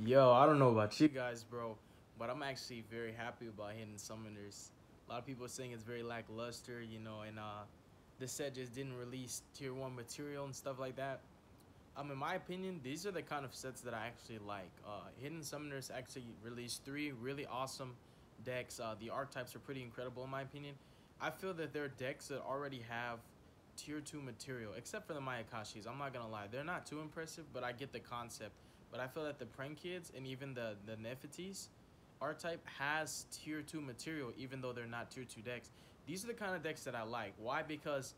Yo, I don't know about you guys, bro, but I'm actually very happy about Hidden Summoners. A lot of people are saying it's very lackluster, and the set just didn't release tier 1 material and stuff like that. In my opinion, these are the kind of sets that I actually like. Hidden Summoners actually released 3 really awesome decks. The archetypes are pretty incredible in my opinion. I feel that they're decks that already have tier 2 material, except for the Mayakashis. I'm not gonna lie, they're not too impressive, but I get the concept. But I feel that the Prank Kids and even the Nefertis archetype has tier 2 material, even though they're not tier 2 decks. These are the kind of decks that I like. Why? Because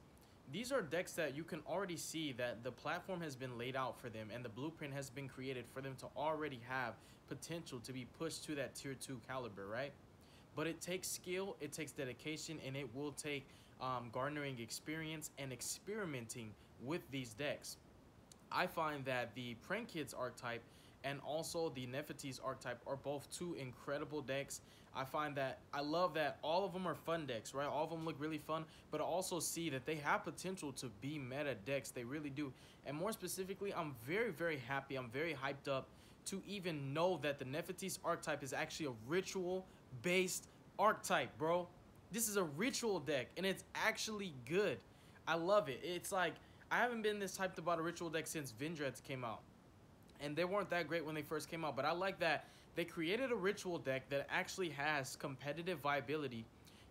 these are decks that you can already see that the platform has been laid out for them and the blueprint has been created for them to already have potential to be pushed to that tier 2 caliber, right? But it takes skill, it takes dedication, and it will take garnering experience and experimenting with these decks. I find that the Prank Kids archetype and also the Nefertiti's archetype are both two incredible decks. I find that I love that all of them are fun decks, right? All of them look really fun, but I also see that they have potential to be meta decks. They really do. And more specifically, I'm very, very happy. I'm very hyped up to even know that the Nefertiti's archetype is actually a ritual-based archetype, bro. This is a ritual deck, and it's actually good. I love it. It's like, I haven't been this hyped about a ritual deck since Vindreads came out. And they weren't that great when they first came out, but I like that they created a ritual deck that actually has competitive viability.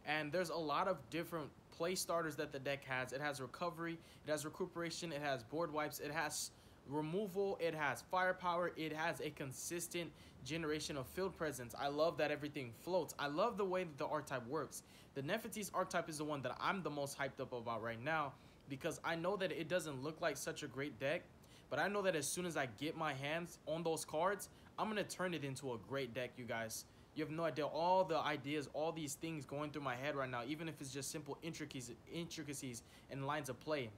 And there's a lot of different play starters that the deck has. It has recovery, it has recuperation, it has board wipes, it has removal, it has firepower, it has a consistent generation of field presence. I love that everything floats. I love the way that the archetype works. The Nefertiti's archetype is the one that I'm the most hyped up about right now, because I know that it doesn't look like such a great deck, but I know that as soon as I get my hands on those cards, I'm going to turn it into a great deck, you guys. You have no idea all the ideas, all these things going through my head right now, even if it's just simple intricacies and lines of play.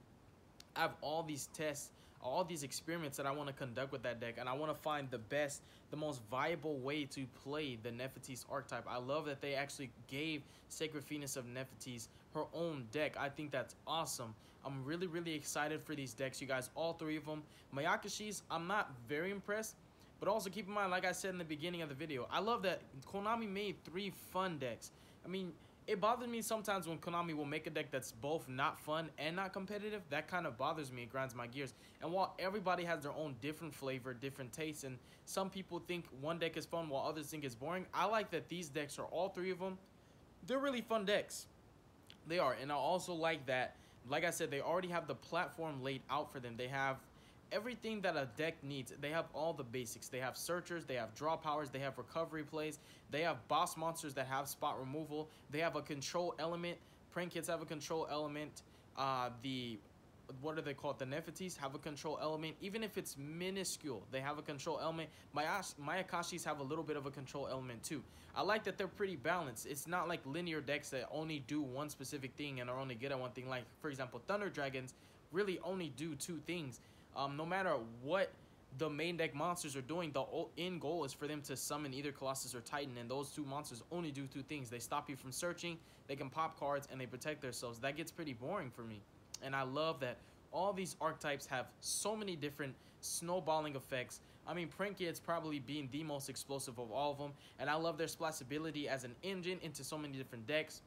I have all these tests, all these experiments that I want to conduct with that deck, and I want to find the best, the most viable way to play the Nefertiti's archetype. I love that they actually gave Sacred Phoenix of Nefertiti's her own deck. I think that's awesome. I'm really, really excited for these decks, you guys, all 3 of them. Mayakashis, I'm not very impressed, but also keep in mind, like I said in the beginning of the video, I love that Konami made 3 fun decks. I mean, it bothers me sometimes when Konami will make a deck that's both not fun and not competitive. That kind of bothers me. It grinds my gears. And while everybody has their own different flavor, different tastes, and some people think one deck is fun while others think it's boring, I like that these decks are, all 3 of them, they're really fun decks. They are. And I also like that, like I said, they already have the platform laid out for them. They have everything that a deck needs. They have all the basics. They have searchers, they have draw powers, they have recovery plays, they have boss monsters that have spot removal, they have a control element. Prank Kids have a control element. The what are they called? The Nefertis have a control element. Even if it's minuscule, they have a control element. Mayakashis have a little bit of a control element too. I like that they're pretty balanced. It's not like linear decks that only do one specific thing and are only good at one thing. Like, for example, Thunder Dragons really only do 2 things. No matter what the main deck monsters are doing, the end goal is for them to summon either Colossus or Titan, and those 2 monsters only do 2 things. They stop you from searching, they can pop cards, and they protect themselves. That gets pretty boring for me. And I love that all these archetypes have so many different snowballing effects. I mean, Prank Kids probably being the most explosive of all of them, and I love their splashability as an engine into so many different decks.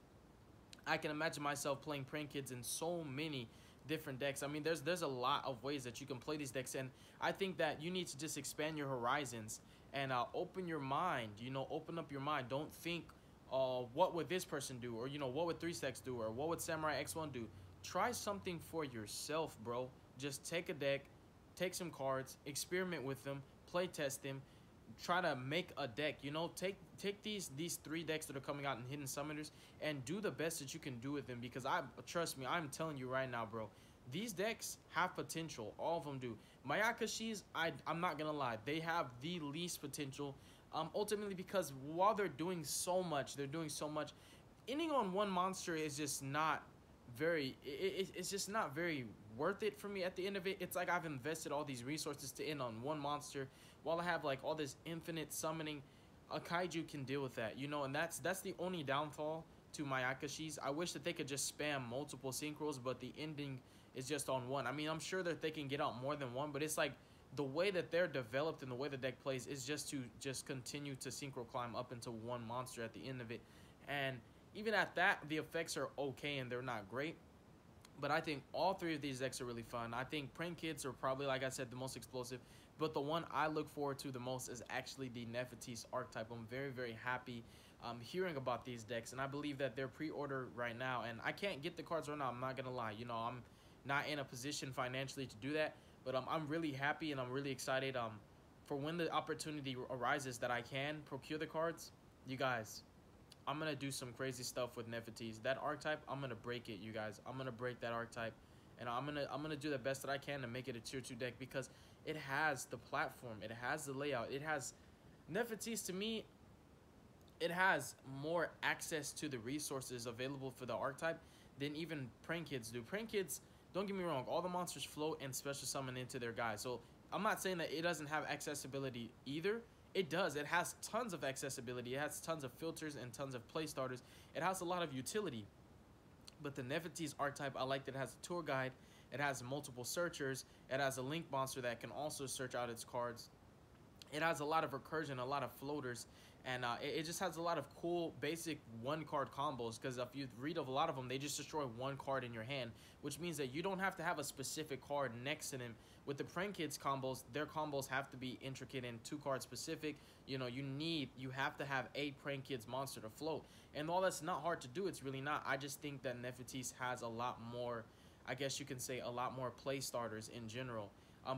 I can imagine myself playing Prank Kids in so many different decks. I mean, there's a lot of ways that you can play these decks, and I think that you need to just expand your horizons and open your mind. Open up your mind. Don't think, what would this person do, or what would 3 Stacks do, or what would Samurai X1 do. Try something for yourself, bro. Just take a deck, take some cards, experiment with them, play test them, try to make a deck. Take these 3 decks that are coming out in Hidden Summoners and do the best that you can do with them, because trust me, I'm telling you right now, bro, these decks have potential. All of them do. Mayakashis, I'm not gonna lie, they have the least potential, ultimately, because while they're doing so much, ending on one monster is just not very, it's just not very worth it for me at the end of it. It's like I've invested all these resources to end on one monster while I have like all this infinite summoning. A kaiju can deal with that, and that's the only downfall to Mayakashis. I wish that they could just spam multiple synchros, but the ending is just on one. I mean, I'm sure that they can get out more than one, but it's like the way that they're developed and the way the deck plays is just to just continue to synchro climb up into one monster at the end of it. And even at that, the effects are okay and they're not great. But I think all three of these decks are really fun. I think Prank Kids are probably, like I said, the most explosive. But the one I look forward to the most is actually the Nefertiti's archetype. I'm very, very happy hearing about these decks. And I believe that they're pre-order right now. And I can't get the cards right now. I'm not going to lie. You know, I'm not in a position financially to do that. But I'm really happy and I'm really excited for when the opportunity arises that I can procure the cards. You guys, I'm going to do some crazy stuff with Nefertiti's. That archetype, I'm going to break it, you guys. I'm going to break that archetype. And I'm gonna do the best that I can to make it a tier 2 deck because it has the platform, it has the layout, it has Nefertiti's. To me, it has more access to the resources available for the archetype than even Prank Kids do. Prank Kids, don't get me wrong, all the monsters float and special summon into their guys. So I'm not saying that it doesn't have accessibility either. It does. It has tons of accessibility. It has tons of filters and tons of play starters. It has a lot of utility. But the Nefertiti's archetype, I like that it has a tour guide, it has multiple searchers, it has a link monster that can also search out its cards. It has a lot of recursion, a lot of floaters, and it just has a lot of cool basic one-card combos, because if you read of a lot of them, they just destroy one card in your hand, which means that you don't have to have a specific card next to them. With the Prank Kids combos, their combos have to be intricate and 2-card specific. You know, you have to have a Prank Kids monster to float. And while that's not hard to do, it's really not. I just think that Nefertiti's has a lot more, I guess you can say, a lot more play starters in general.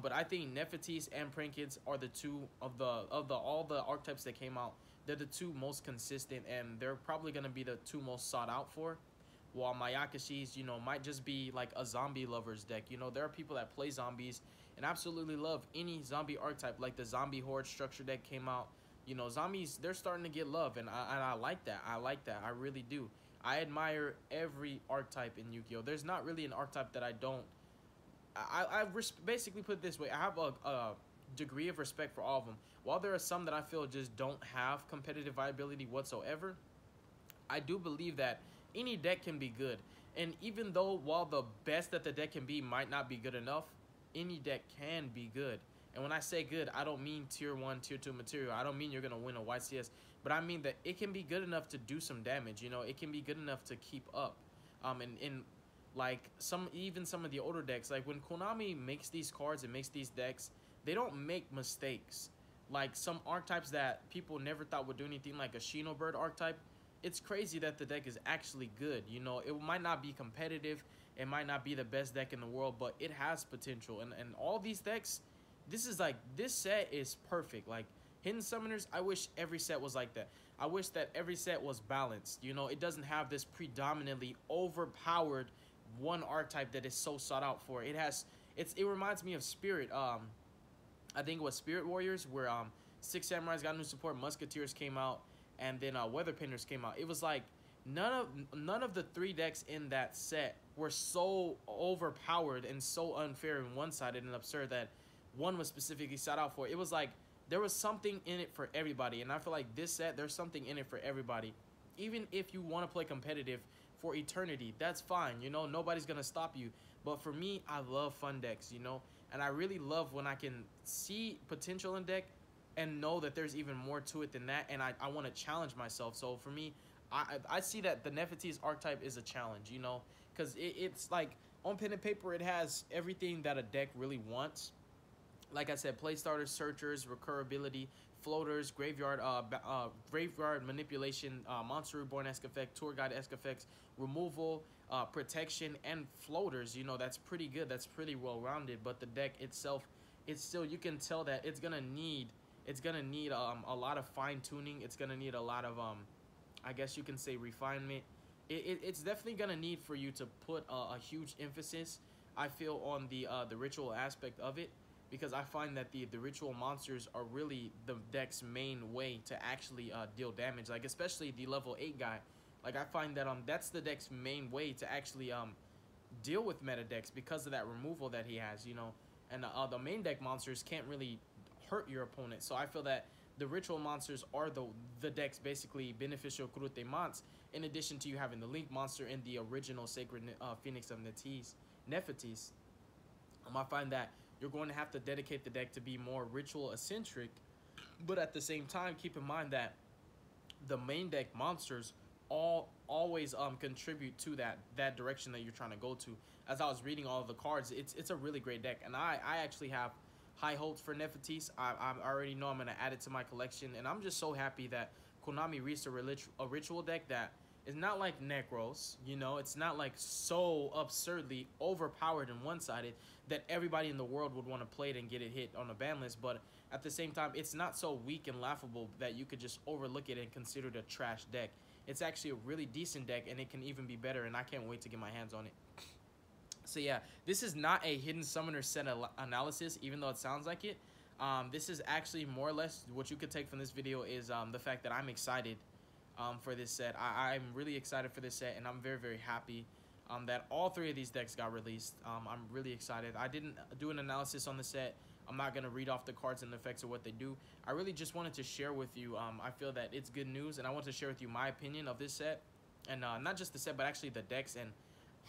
But I think Nefertiti's and Prank Kids are the two of all the archetypes that came out. They're the two most consistent, and they're probably going to be the two most sought out for. While Mayakashi's, you know, might just be like a zombie lover's deck. You know, there are people that play zombies and absolutely love any zombie archetype, like the zombie horde structure deck came out. You know, zombies, they're starting to get love, and I like that. I like that. I really do. I admire every archetype in Yu-Gi-Oh! There's not really an archetype that I don't. Basically put it this way. I have a degree of respect for all of them. While there are some that I feel just don't have competitive viability whatsoever, I do believe that any deck can be good. And even though while the best that the deck can be might not be good enough, any deck can be good. And when I say good, I don't mean tier 1, tier 2 material. I don't mean you're going to win a YCS. But I mean that it can be good enough to do some damage. You know, it can be good enough to keep up. And like even some of the older decks, like when Konami makes these cards and makes these decks, they don't make mistakes. Like some archetypes that people never thought would do anything, like a Shino Bird archetype, it's crazy that the deck is actually good. You know, it might not be competitive, it might not be the best deck in the world, but it has potential. And all these decks, this set is perfect. Like Hidden Summoners, I wish every set was like that. I wish that every set was balanced. You know, it doesn't have this predominantly overpowered one archetype that is so sought out for. It reminds me of Spirit. I think it was Spirit Warriors, where 6 Samurais got new support, Musketeers came out, and then Weather Painters came out. It was like none of the 3 decks in that set were so overpowered and so unfair and one-sided and absurd that one was specifically sought out for. It was like there was something in it for everybody, and I feel like this set, there's something in it for everybody. Even if you want to play competitive for eternity, that's fine. You know, nobody's gonna stop you. But for me, I love fun decks, you know, and I really love when I can see potential in deck and know that there's even more to it than that, and I want to challenge myself. So for me, I see that the Nefertiti's archetype is a challenge, you know, because it's like on pen and paper, it has everything that a deck really wants. Like I said, play starters, searchers, recurability, floaters, graveyard manipulation, monster reborn-esque effect, tour guide-esque effects, removal, protection, and floaters. You know, that's pretty good. That's pretty well-rounded. But the deck itself, it's still, you can tell that it's gonna need a lot of fine-tuning. It's gonna need a lot of I guess you can say refinement. It's definitely gonna need for you to put a huge emphasis, I feel, on the ritual aspect of it. Because I find that the ritual monsters are really the deck's main way to actually deal damage. Like, especially the level 8 guy. Like, I find that that's the deck's main way to actually deal with meta decks because of that removal that he has, you know. And the main deck monsters can't really hurt your opponent. So I feel that the ritual monsters are the deck's basically beneficial Kurute Mons, in addition to you having the Link monster and the original Sacred Phoenix of Nefertiti's. I find that you're going to have to dedicate the deck to be more ritual eccentric. But at the same time, keep in mind that the main deck monsters always contribute to that direction that you're trying to go to. As I was reading all of the cards, it's a really great deck, and I actually have high hopes for Nefertiti. I already know I'm gonna add it to my collection, and I'm just so happy that Konami released a ritual deck that is not like Necros. You know, it's not like so absurdly overpowered and one-sided that everybody in the world would want to play it and get it hit on a ban list, but at the same time, it's not so weak and laughable that you could just overlook it and consider it a trash deck. It's actually a really decent deck, and it can even be better, and I can't wait to get my hands on it. So yeah, this is not a hidden summoner set analysis, even though it sounds like it. This is actually more or less what you could take from this video is the fact that I'm excited for this set. I'm really excited for this set, and I'm very, very happy that all three of these decks got released. I'm really excited. I didn't do an analysis on the set. I'm not going to read off the cards and the effects of what they do. I really just wanted to share with you. I feel that it's good news, and I want to share with you my opinion of this set. And not just the set, but actually the decks and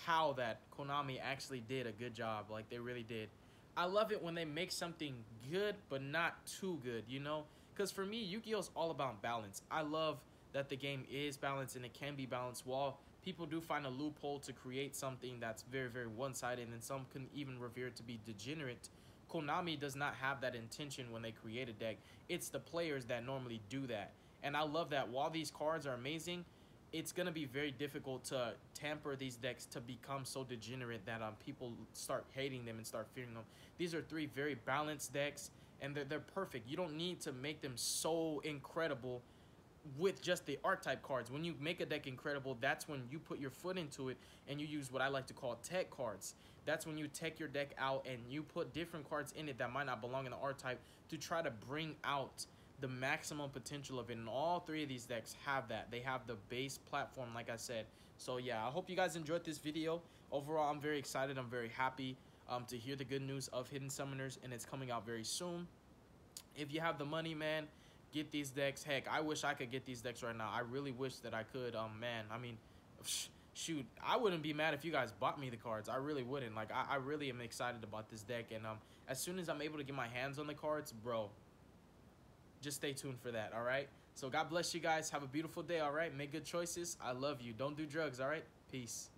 how that Konami actually did a good job. Like, they really did. I love it when they make something good, but not too good, you know? Because for me, Yu-Gi-Oh! Is all about balance. I love that the game is balanced, and it can be balanced. While people do find a loophole to create something that's very, very one-sided, and some can even revere it to be degenerate, Konami does not have that intention when they create a deck. It's the players that normally do that. And I love that while these cards are amazing, it's going to be very difficult to tamper these decks to become so degenerate that people start hating them and start fearing them. These are three very balanced decks, and they're perfect. You don't need to make them so incredible with just the archetype cards. When you make a deck incredible, that's when you put your foot into it and you use what I like to call tech cards. That's when you tech your deck out and you put different cards in it that might not belong in the archetype to try to bring out the maximum potential of it. And all three of these decks have that. They have the base platform, like I said. So yeah, I hope you guys enjoyed this video. Overall, I'm very excited. I'm very happy to hear the good news of Hidden Summoners, and it's coming out very soon. If you have the money, man, get these decks. Heck, I wish I could get these decks right now. I really wish that I could. Man, I mean, shoot, I wouldn't be mad if you guys bought me the cards. I really wouldn't. Like, I really am excited about this deck, and as soon as I'm able to get my hands on the cards, bro, just stay tuned for that, all right? So God bless you guys. Have a beautiful day, all right? Make good choices. I love you. Don't do drugs, all right? Peace.